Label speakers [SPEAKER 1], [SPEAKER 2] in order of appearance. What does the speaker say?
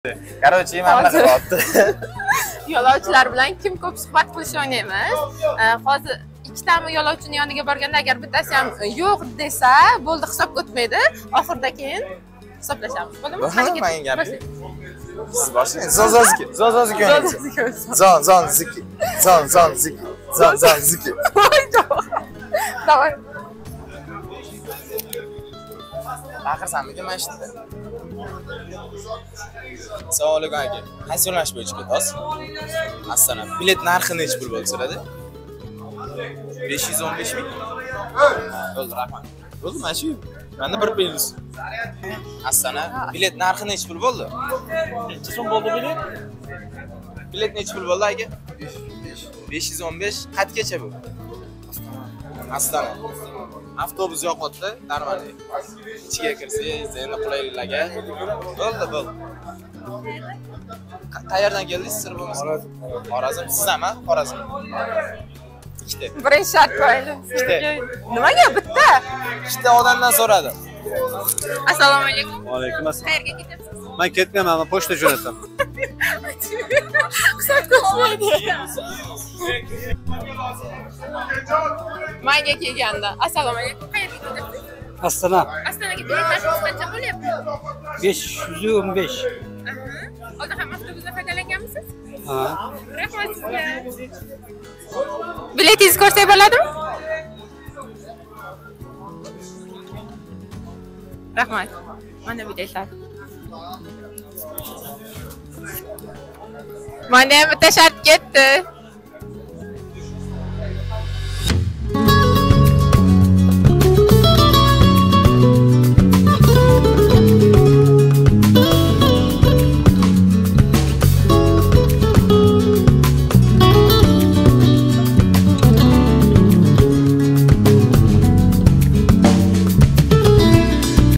[SPEAKER 1] Короче, mana qilyapti.
[SPEAKER 2] Yo'lovchilar bilan kim ko'p suhbat qilish o'ynaymiz. Hozir ikkitami yo'lovchini yoniga borganda agar bittasi ham yo'q desa, bo'ldi hisob o'tmaydi. Oxirida keyin hisoblashamiz. Bo'ldimi?
[SPEAKER 1] Men gaping. Siz boshlang. Zozoziki. Zozoziki o'ynaymiz. Zon-zon-ziki. Zon-zon-ziki. Zon-zon-ziki.
[SPEAKER 2] Davay.
[SPEAKER 1] Baqirsanmi mana shunda? Assalomu alaykum aka. Qaysi yo'nalish bo'yicha ketasiz? Assalom. Bilet narxi necha pul bo'lsa kerak? 515 ming. Bo'ldi, rahmat. Bo'ldi, mana shu. Menda bir plyus. Assalom. Bilet narxi necha pul bo'ldi?
[SPEAKER 3] Necha so'm bo'ldi bilet?
[SPEAKER 1] Bilet necha pul bo'ldi aka? 515. Qatgacha bu? Assalom. Avtobus yo'qotdi, normalniy. Ichiga kirsangiz, endi qulayliklarga. Bo'ldi. Qayerdan keldingiz, sir bo'lmasa? Xorazm. Siz ham, Xorazm. Ikkita.
[SPEAKER 2] Birinchi shart qo'ydim. Nimaga bitta?
[SPEAKER 1] Ikkita odamdan so'radim.
[SPEAKER 2] Assalomu alaykum.
[SPEAKER 3] Va alaykum assalom.
[SPEAKER 2] Qayerga ketyapsiz?
[SPEAKER 3] Men ketmayman, men pochta jo'nataman.
[SPEAKER 2] Hisob ko'tmaydi. Mayga kelganda. Assalomu alaykum. Qayerga ketyapsiz?
[SPEAKER 3] Astana
[SPEAKER 2] Astonaga biletlarimiz qancha bo'lyapti?
[SPEAKER 3] 515.
[SPEAKER 2] Hozir ham avtobusdan foydalanganmisiz?
[SPEAKER 3] Ha.
[SPEAKER 2] Rahmat sizga. Biletingizni ko'rsak bo'ladimi? Rahmat. Mana biletlar. Mana bitta shart ketdi.